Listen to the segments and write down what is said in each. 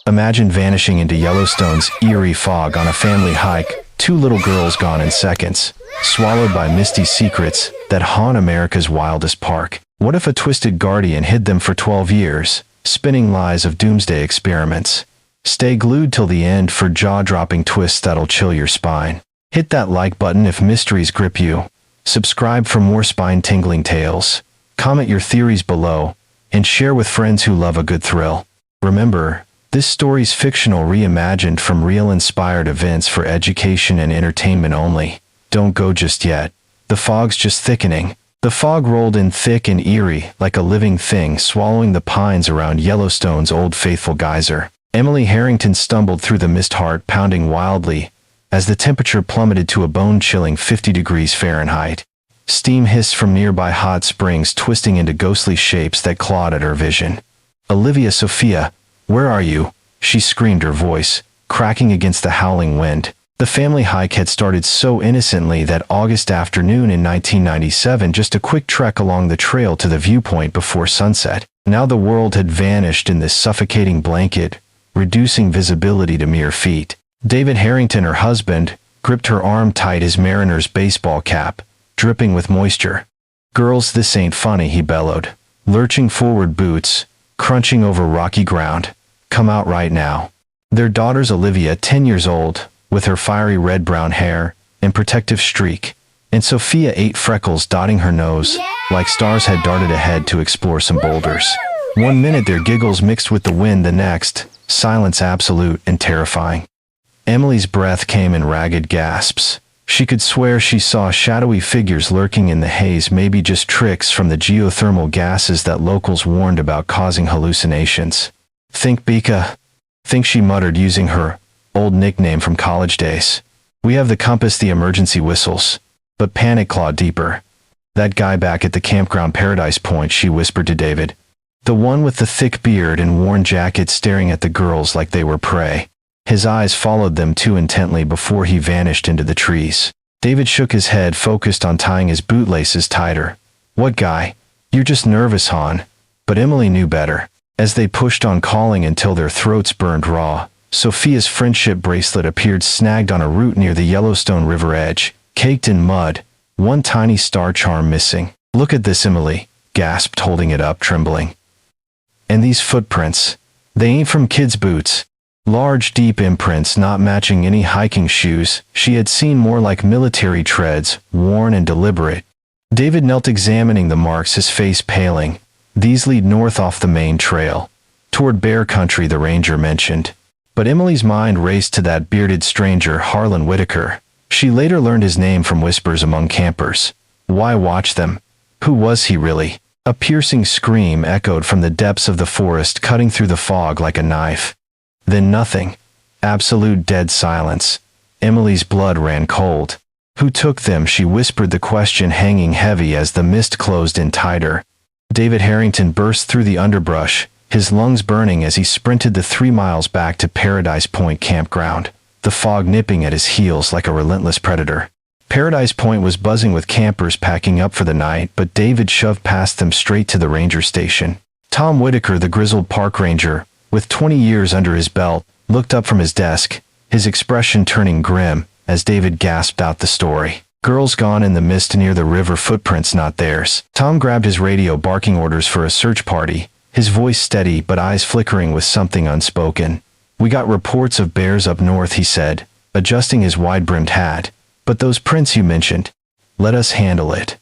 Imagine vanishing into Yellowstone's eerie fog on a family hike, two little girls gone in seconds, swallowed by misty secrets that haunt America's wildest park. What if a twisted guardian hid them for 12 years, spinning lies of doomsday experiments? Stay glued till the end for jaw-dropping twists that'll chill your spine. Hit that like button if mysteries grip you. Subscribe for more spine-tingling tales. Comment your theories below, and share with friends who love a good thrill. Remember, this story's fictional, reimagined from real inspired events for education and entertainment only. Don't go just yet. The fog's just thickening. The fog rolled in thick and eerie, like a living thing swallowing the pines around Yellowstone's Old Faithful geyser. Emily Harrington stumbled through the mist, heart pounding wildly, as the temperature plummeted to a bone-chilling 50 degrees Fahrenheit. Steam hissed from nearby hot springs, twisting into ghostly shapes that clawed at her vision. "Olivia, Sophia, where are you?" she screamed, her voice cracking against the howling wind. The family hike had started so innocently that August afternoon in 1997, just a quick trek along the trail to the viewpoint before sunset. Now the world had vanished in this suffocating blanket, reducing visibility to mere feet. David Harrington, her husband, gripped her arm tight, his mariner's baseball cap dripping with moisture. "Girls, this ain't funny," he bellowed, lurching forward, boots crunching over rocky ground. "Come out right now." Their daughter's Olivia, 10 years old, with her fiery red-brown hair and protective streak, and Sophia, 8, freckles dotting her nose, like stars had darted ahead to explore some boulders. One minute their giggles mixed with the wind, the next, silence absolute and terrifying. Emily's breath came in ragged gasps. She could swear she saw shadowy figures lurking in the haze, maybe just tricks from the geothermal gases that locals warned about causing hallucinations. "Think Bika," she muttered, using her old nickname from college days. "We have the compass, the emergency whistles." But panic clawed deeper. "That guy back at the campground, Paradise Point," she whispered to David. "The one with the thick beard and worn jacket, staring at the girls like they were prey." His eyes followed them too intently before he vanished into the trees. David shook his head, focused on tying his bootlaces tighter. "What guy? You're just nervous, hon." But Emily knew better. As they pushed on, calling until their throats burned raw, Sophia's friendship bracelet appeared, snagged on a root near the Yellowstone River edge, caked in mud, one tiny star charm missing. "Look at this," Emily gasped, holding it up, trembling. "And these footprints, they ain't from kids' boots." Large, deep imprints not matching any hiking shoes she had seen, more like military treads, worn and deliberate. David knelt, examining the marks, his face paling. "These lead north off the main trail, toward bear country," the ranger mentioned. But Emily's mind raced to that bearded stranger, Harlan Whitaker. She later learned his name from whispers among campers. Why watch them? Who was he really? A piercing scream echoed from the depths of the forest, cutting through the fog like a knife. Then nothing. Absolute dead silence. Emily's blood ran cold. "Who took them?" she whispered, the question hanging heavy as the mist closed in tighter. David Harrington burst through the underbrush, his lungs burning as he sprinted the 3 miles back to Paradise Point campground, the fog nipping at his heels like a relentless predator. Paradise Point was buzzing with campers packing up for the night, but David shoved past them straight to the ranger station. Tom Whitaker, the grizzled park ranger, with 20 years under his belt, looked up from his desk, his expression turning grim, as David gasped out the story. "Girls gone in the mist near the river, footprints not theirs." Tom grabbed his radio, barking orders for a search party, his voice steady but eyes flickering with something unspoken. "We got reports of bears up north," he said, adjusting his wide-brimmed hat. "But those prints you mentioned, let us handle it."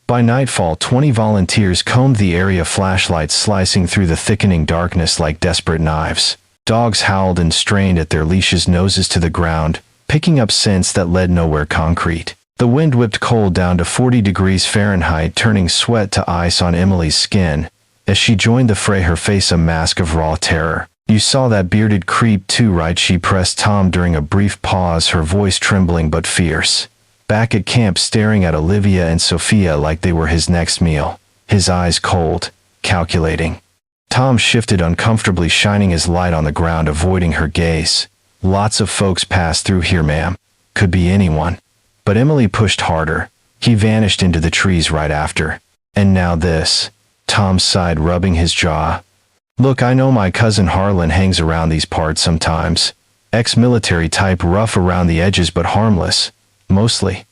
By nightfall, 20 volunteers combed the area, flashlights slicing through the thickening darkness like desperate knives. Dogs howled and strained at their leashes, noses to the ground, picking up scents that led nowhere concrete. The wind whipped cold down to 40 degrees Fahrenheit, turning sweat to ice on Emily's skin. As she joined the fray, her face a mask of raw terror. "You saw that bearded creep too, right?" she pressed Tom during a brief pause, her voice trembling but fierce. Back at camp, staring at Olivia and Sophia like they were his next meal, his eyes cold, calculating. Tom shifted uncomfortably, shining his light on the ground, avoiding her gaze. "Lots of folks pass through here, ma'am. Could be anyone." But Emily pushed harder. "He vanished into the trees right after. And now this." Tom sighed, rubbing his jaw. Look, I know my cousin Harlan hangs around these parts sometimes. Ex-military type, rough around the edges but harmless. Mostly.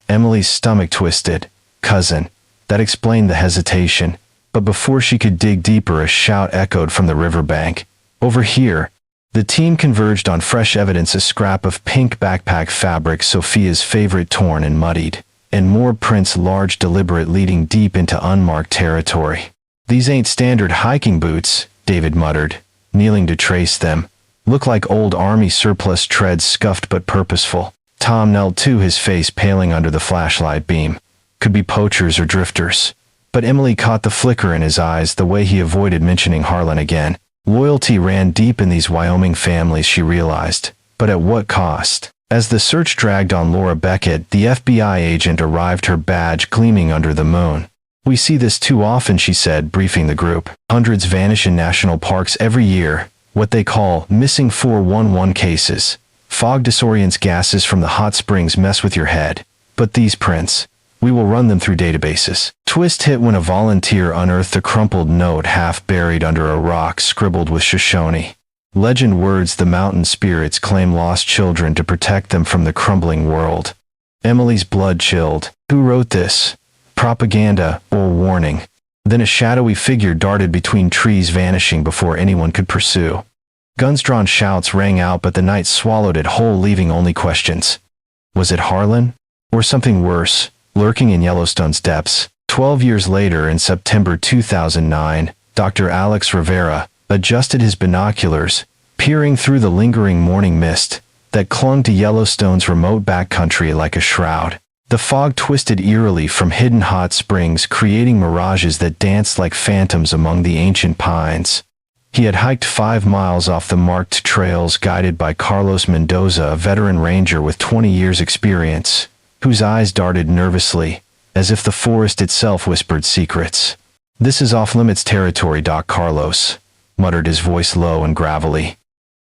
Emily's stomach twisted. Cousin. That explained the hesitation. But before she could dig deeper, a shout echoed from the riverbank. Over here. The team converged on fresh evidence, a scrap of pink backpack fabric, Sophia's favorite, torn and muddied. And more prints, large, deliberate, leading deep into unmarked territory. These ain't standard hiking boots, David muttered, kneeling to trace them. Look like old army surplus treads, scuffed but purposeful. Tom knelt too, his face paling under the flashlight beam. Could be poachers or drifters. But Emily caught the flicker in his eyes, the way he avoided mentioning Harlan again. Loyalty ran deep in these Wyoming families, she realized. But at what cost? As the search dragged on, Laura Beckett, the FBI agent, arrived, her badge gleaming under the moon. We see this too often, she said, briefing the group. Hundreds vanish in national parks every year, what they call missing 411 cases. Fog disorients, gases from the hot springs mess with your head. But these prints, we will run them through databases. Twist hit when a volunteer unearthed a crumpled note half buried under a rock, scribbled with Shoshone legend words. The mountain spirits claim lost children to protect them from the crumbling world. Emily's blood chilled. Who wrote this? Propaganda or warning? Then a shadowy figure darted between trees, vanishing before anyone could pursue. Guns-drawn shouts rang out, but the night swallowed it whole, leaving only questions. Was it Harlan? Or something worse, lurking in Yellowstone's depths? 12 years later, in September 2009, Dr. Alex Rivera adjusted his binoculars, peering through the lingering morning mist that clung to Yellowstone's remote backcountry like a shroud. The fog twisted eerily from hidden hot springs, creating mirages that danced like phantoms among the ancient pines. He had hiked 5 miles off the marked trails, guided by Carlos Mendoza, a veteran ranger with 20 years' experience, whose eyes darted nervously, as if the forest itself whispered secrets. "This is off-limits territory, Doc Carlos," muttered, his voice low and gravelly.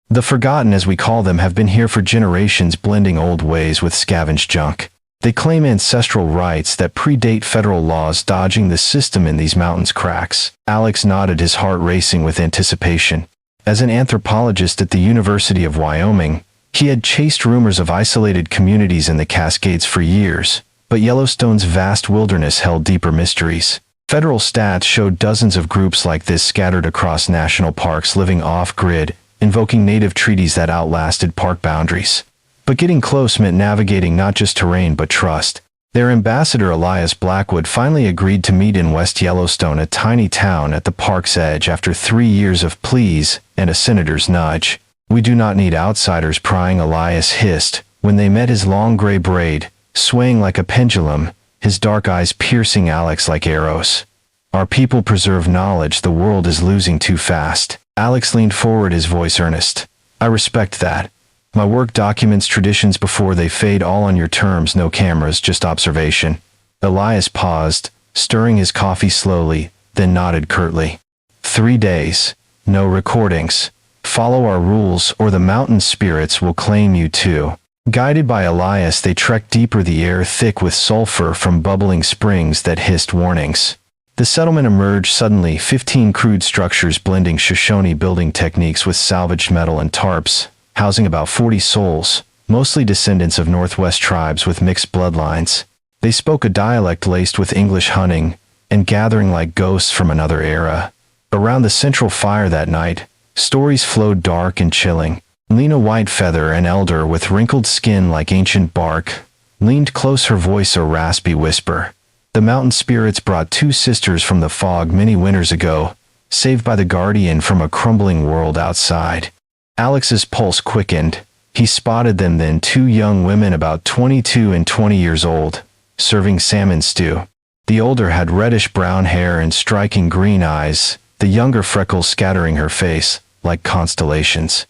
"The forgotten, as we call them, have been here for generations, blending old ways with scavenged junk. They claim ancestral rights that predate federal laws, dodging the system in these mountains' cracks." Alex nodded, his heart racing with anticipation. As an anthropologist at the University of Wyoming, he had chased rumors of isolated communities in the Cascades for years, but Yellowstone's vast wilderness held deeper mysteries. Federal stats showed dozens of groups like this scattered across national parks, living off-grid, invoking native treaties that outlasted park boundaries. But getting close meant navigating not just terrain but trust. Their ambassador, Elias Blackwood, finally agreed to meet in West Yellowstone, a tiny town at the park's edge, after 3 years of pleas and a senator's nudge. "We do not need outsiders prying," Elias hissed, when they met, his long gray braid swaying like a pendulum, his dark eyes piercing Alex like arrows. "Our people preserve knowledge the world is losing too fast." Alex leaned forward, his voice earnest. "I respect that. My work documents traditions before they fade, all on your terms, no cameras, just observation." Elias paused, stirring his coffee slowly, then nodded curtly. 3 days. No recordings. Follow our rules or the mountain spirits will claim you too." Guided by Elias, they trekked deeper, the air thick with sulfur from bubbling springs that hissed warnings. The settlement emerged suddenly, 15 crude structures blending Shoshone building techniques with salvaged metal and tarps, housing about 40 souls, mostly descendants of Northwest tribes with mixed bloodlines. They spoke a dialect laced with English, hunting and gathering like ghosts from another era. Around the central fire that night, stories flowed dark and chilling. Lena Whitefeather, an elder with wrinkled skin like ancient bark, leaned close, her voice a raspy whisper. The mountain spirits brought 2 sisters from the fog many winters ago, saved by the guardian from a crumbling world outside. Alex's pulse quickened. He spotted them then, 2 young women about 22 and 20 years old, serving salmon stew. The older had reddish-brown hair and striking green eyes, the younger freckles scattering her face, like constellations.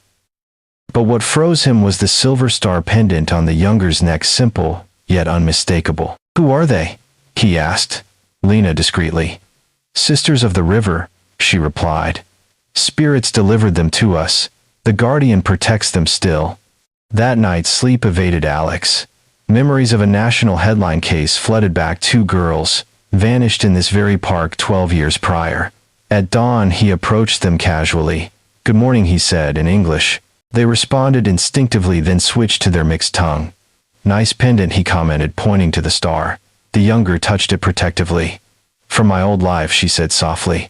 But what froze him was the silver star pendant on the younger's neck, simple, yet unmistakable. "Who are they?" he asked. Lena discreetly. "Sisters of the river," she replied. "Spirits delivered them to us. The guardian protects them still." That night, sleep evaded Alex. Memories of a national headline case flooded back. 2 girls, vanished in this very park 12 years prior. At dawn, he approached them casually. "Good morning," he said in English. They responded instinctively, then switched to their mixed tongue. "Nice pendant," he commented, pointing to the star. The younger touched it protectively. "From my old life," she said softly.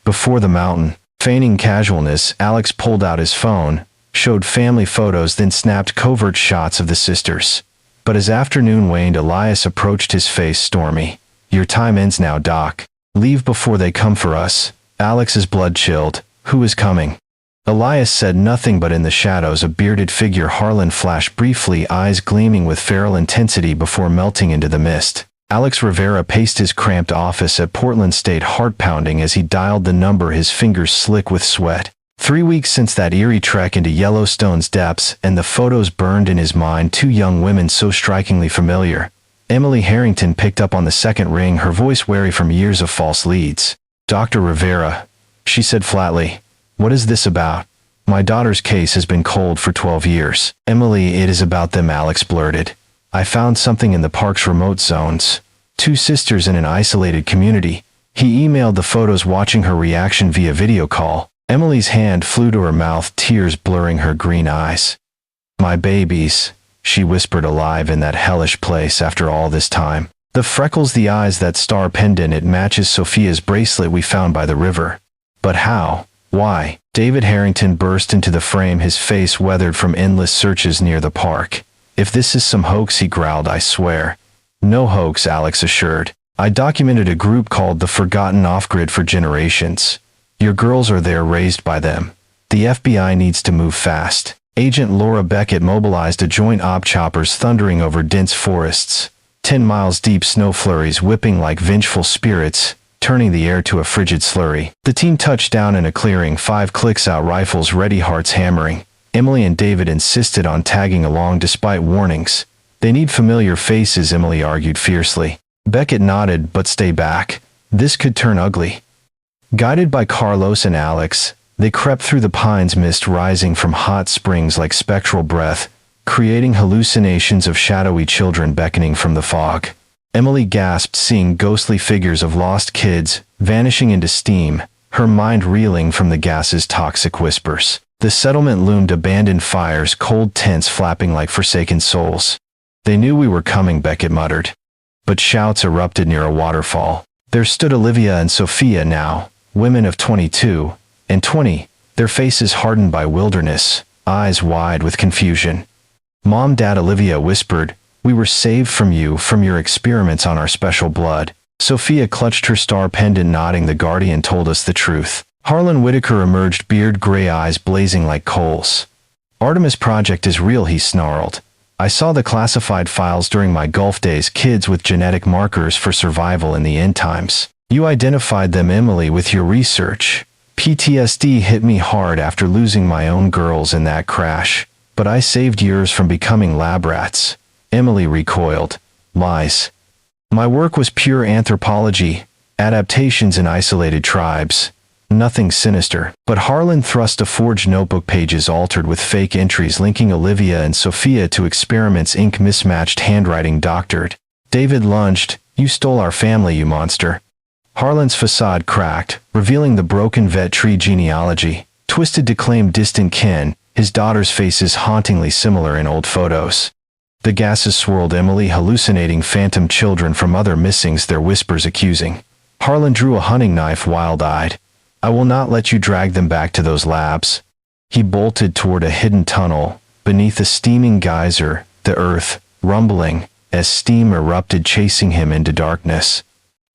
Before the mountain, feigning casualness, Alex pulled out his phone, showed family photos, then snapped covert shots of the sisters. But as afternoon waned, Elias approached, his face stormy. "Your time ends now, Doc. Leave before they come for us." Alex's blood chilled. "Who is coming?" Elias said nothing, but in the shadows a bearded figure, Harlan, flashed briefly, eyes gleaming with feral intensity before melting into the mist. Alex Rivera paced his cramped office at Portland State, heart pounding as he dialed the number, his fingers slick with sweat. 3 weeks since that eerie trek into Yellowstone's depths, and the photos burned in his mind, two young women so strikingly familiar. Emily Harrington picked up on the second ring, her voice wary from years of false leads. "Dr. Rivera," she said flatly. "What is this about?" "My daughter's case has been cold for 12 years. Emily, it is about them," Alex blurted. "I found something in the park's remote zones. Two sisters in an isolated community." He emailed the photos, watching her reaction via video call. Emily's hand flew to her mouth, tears blurring her green eyes. "My babies," she whispered, alive in that hellish place after all this time. "The freckles, the eyes, that star pendant, it matches Sophia's bracelet we found by the river." "But how? Why?" David Harrington burst into the frame, his face weathered from endless searches near the park. "If this is some hoax," he growled, "I swear." "No hoax," Alex assured. "I documented a group called the Forgotten Off-Grid for generations. Your girls are there, raised by them. The FBI needs to move fast." Agent Laura Beckett mobilized a joint op, choppers thundering over dense forests. 10 miles deep, snow flurries whipping like vengeful spirits, turning the air to a frigid slurry. The team touched down in a clearing, 5 clicks out, rifles ready, hearts hammering. Emily and David insisted on tagging along despite warnings. "They need familiar faces," Emily argued fiercely. Beckett nodded, "But stay back. This could turn ugly." Guided by Carlos and Alex, they crept through the pines, mist rising from hot springs like spectral breath, creating hallucinations of shadowy children beckoning from the fog. Emily gasped, seeing ghostly figures of lost kids vanishing into steam, her mind reeling from the gas's toxic whispers. The settlement loomed, abandoned fires, cold tents flapping like forsaken souls. "They knew we were coming," Beckett muttered. But shouts erupted near a waterfall. There stood Olivia and Sophia now, women of 22 and 20, their faces hardened by wilderness, eyes wide with confusion. "Mom, Dad," Olivia whispered, "we were saved from you, from your experiments on our special blood." Sophia clutched her star pendant, nodding. "The Guardian told us the truth." Harlan Whitaker emerged, beard, gray eyes blazing like coals. "Artemis Project is real," he snarled. "I saw the classified files during my Gulf days, kids with genetic markers for survival in the end times. You identified them, Emily, with your research. PTSD hit me hard after losing my own girls in that crash, but I saved yours from becoming lab rats." Emily recoiled. "Lies. My work was pure anthropology, adaptations in isolated tribes. Nothing sinister." But Harlan thrust a forged notebook, pages altered with fake entries linking Olivia and Sophia to experiments, ink mismatched, handwriting doctored. David lunged. "You stole our family, you monster." Harlan's facade cracked, revealing the broken vet tree genealogy, twisted to claim distant kin, his daughters' faces hauntingly similar in old photos. The gases swirled, Emily hallucinating phantom children from other missings, their whispers accusing. Harlan drew a hunting knife, wild-eyed. "I will not let you drag them back to those labs." He bolted toward a hidden tunnel, beneath a steaming geyser, the earth rumbling as steam erupted, chasing him into darkness.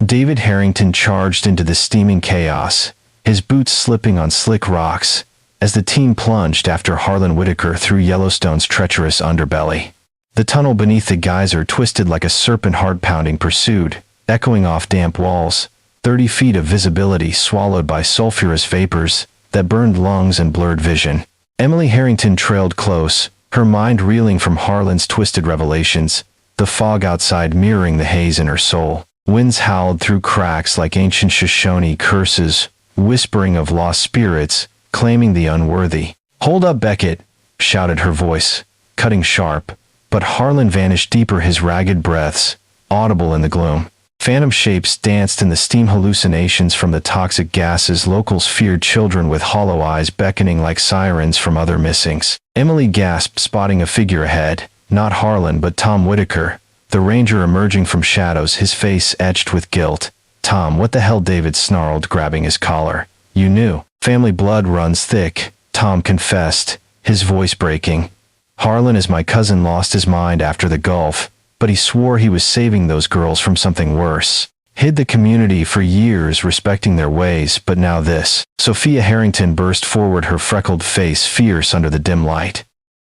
David Harrington charged into the steaming chaos, his boots slipping on slick rocks, as the team plunged after Harlan Whitaker through Yellowstone's treacherous underbelly. The tunnel beneath the geyser twisted like a serpent, heart-pounding pursued, echoing off damp walls. 30 feet of visibility swallowed by sulfurous vapors that burned lungs and blurred vision. Emily Harrington trailed close, her mind reeling from Harlan's twisted revelations, the fog outside mirroring the haze in her soul. Winds howled through cracks like ancient Shoshone curses, whispering of lost spirits, claiming the unworthy. "Hold up, Beckett," shouted her voice, cutting sharp, but Harlan vanished deeper, his ragged breaths audible in the gloom. Phantom shapes danced in the steam hallucinations from the toxic gases. Locals feared children with hollow eyes beckoning like sirens from other missings. Emily gasped, spotting a figure ahead. Not Harlan, but Tom Whitaker, the ranger emerging from shadows, his face etched with guilt. "Tom, what the hell?" David snarled, grabbing his collar. "You knew. Family blood runs thick," Tom confessed, his voice breaking. "Harlan is my cousin, lost his mind after the Gulf, but he swore he was saving those girls from something worse. Hid the community for years, respecting their ways, but now this." Sophia Harrington burst forward, her freckled face fierce under the dim light.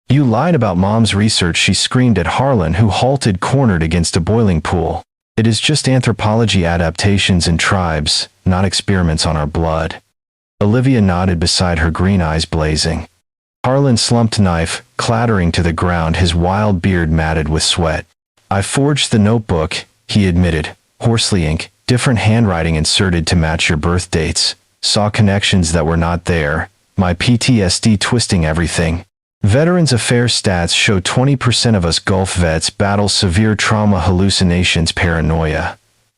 "You lied about Mom's research," she screamed at Harlan, who halted cornered against a boiling pool. "It is just anthropology adaptations in tribes, not experiments on our blood." Olivia nodded beside her, green eyes blazing. Harlan slumped, knife clattering to the ground, his wild beard matted with sweat. "I forged the notebook," he admitted. "Horsley ink, different handwriting inserted to match your birth dates. Saw connections that were not there. My PTSD twisting everything. Veterans Affairs stats show 20% of us Gulf vets battle severe trauma, hallucinations, paranoia.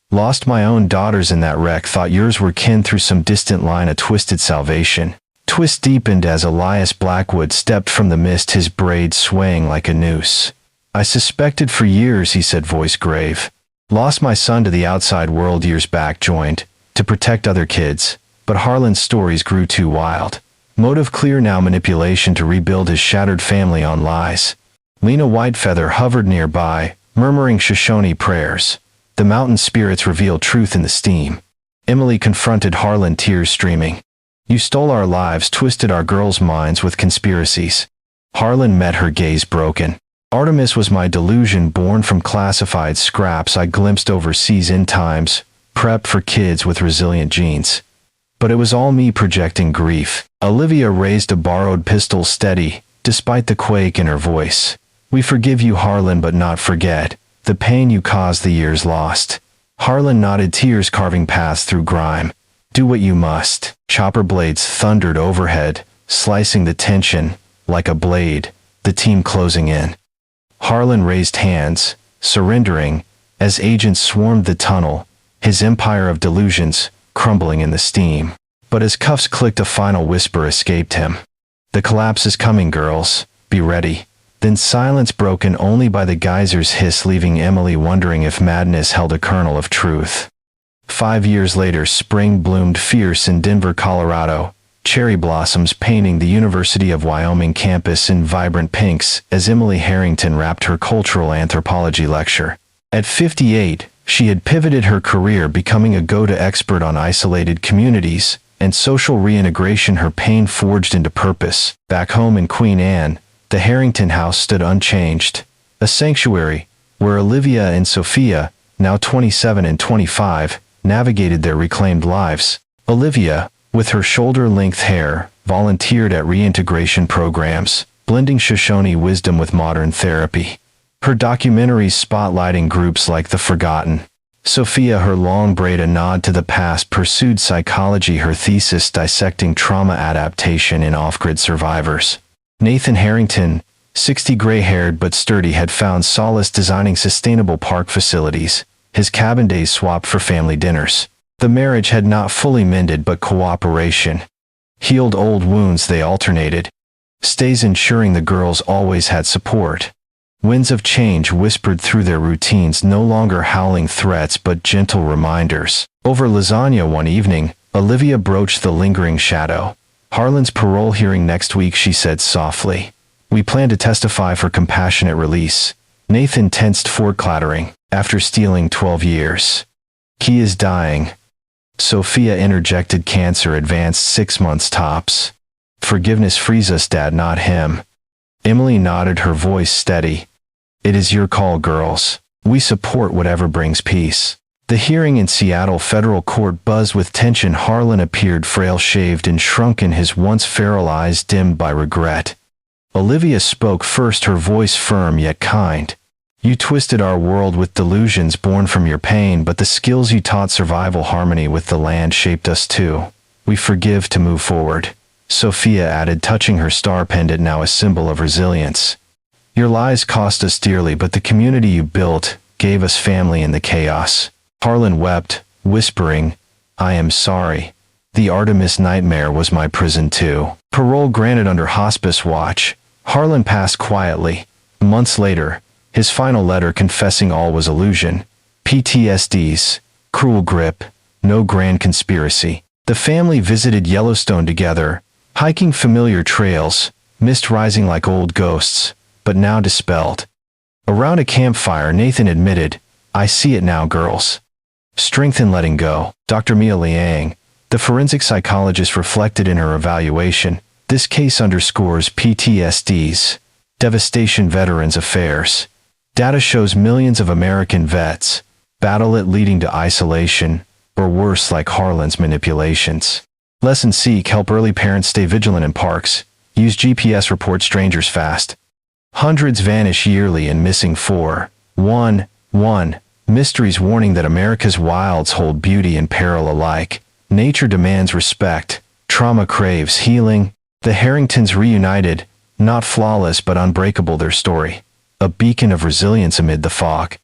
Lost my own daughters in that wreck, thought yours were kin through some distant line of twisted salvation." Twist deepened as Elias Blackwood stepped from the mist, his braids swaying like a noose. "I suspected for years," he said, voice grave. "Lost my son to the outside world years back, joined to protect other kids, but Harlan's stories grew too wild. Motive clear now, manipulation to rebuild his shattered family on lies." Lena Whitefeather hovered nearby, murmuring Shoshone prayers. The mountain spirits revealed truth in the steam. Emily confronted Harlan, tears streaming. "You stole our lives, twisted our girls' minds with conspiracies." Harlan met her gaze, broken. "Artemis was my delusion, born from classified scraps I glimpsed overseas in times, prep for kids with resilient genes. But it was all me projecting grief." Olivia raised a borrowed pistol, steady, despite the quake in her voice. "We forgive you, Harlan, but not forget the pain you caused, the years lost." Harlan nodded, tears carving paths through grime. "Do what you must." Chopper blades thundered overhead, slicing the tension like a blade, the team closing in. Harlan raised hands, surrendering, as agents swarmed the tunnel, his empire of delusions crumbling in the steam. But as cuffs clicked, a final whisper escaped him. "The collapse is coming, girls. Be ready." Then silence, broken only by the geyser's hiss, leaving Emily wondering if madness held a kernel of truth. 5 years later, spring bloomed fierce in Denver, Colorado, cherry blossoms painting the University of Wyoming campus in vibrant pinks as Emily Harrington wrapped her cultural anthropology lecture. At 58, she had pivoted her career, becoming a go-to expert on isolated communities and social reintegration, her pain forged into purpose. Back home in Queen Anne, the Harrington house stood unchanged, a sanctuary where Olivia and Sophia, now 27 and 25, navigated their reclaimed lives. Olivia, with her shoulder-length hair, volunteered at reintegration programs, blending Shoshone wisdom with modern therapy. Her documentaries spotlighting groups like The Forgotten. Sophia, her long braid a nod to the past, pursued psychology, her thesis dissecting trauma adaptation in off-grid survivors. Nathan Harrington, 60, gray-haired but sturdy, had found solace designing sustainable park facilities, his cabin days swapped for family dinners. The marriage had not fully mended, but cooperation healed old wounds. They alternated stays, ensuring the girls always had support. Winds of change whispered through their routines, no longer howling threats but gentle reminders. Over lasagna one evening, Olivia broached the lingering shadow. "Harlan's parole hearing next week," she said softly. "We plan to testify for compassionate release." Nathan tensed, forward clattering. "After stealing 12 years. He is dying." Sophia interjected, "Cancer advanced 6 months tops. Forgiveness frees us, Dad, not him." Emily nodded, her voice steady. "It is your call, girls. We support whatever brings peace." The hearing in Seattle federal court buzzed with tension. Harlan appeared, frail, shaved and shrunken, his once feral eyes dimmed by regret. Olivia spoke first, her voice firm yet kind. "You twisted our world with delusions born from your pain, but the skills you taught, survival, harmony with the land, shaped us too. We forgive to move forward." Sophia added, touching her star pendant, now a symbol of resilience. "Your lies cost us dearly, but the community you built gave us family in the chaos." Harlan wept, whispering, "I am sorry. The Artemis nightmare was my prison too." Parole granted under hospice watch, Harlan passed quietly. Months later, his final letter confessing all was illusion. PTSDs, cruel grip, no grand conspiracy. The family visited Yellowstone together, hiking familiar trails, mist rising like old ghosts, but now dispelled. Around a campfire, Nathan admitted, "I see it now, girls." Strength in letting go. Dr. Mia Liang, the forensic psychologist, reflected in her evaluation, "This case underscores PTSD's devastation veterans affairs. Data shows millions of American vets battle it, leading to isolation, or worse, like Harlan's manipulations. Lesson: seek help early. Parents stay vigilant in parks. Use GPS, report strangers fast. Hundreds vanish yearly and missing 411 mysteries. Warning that America's wilds hold beauty and peril alike. Nature demands respect. Trauma craves healing. The Harringtons reunited, not flawless but unbreakable. Their story, a beacon of resilience amid the fog.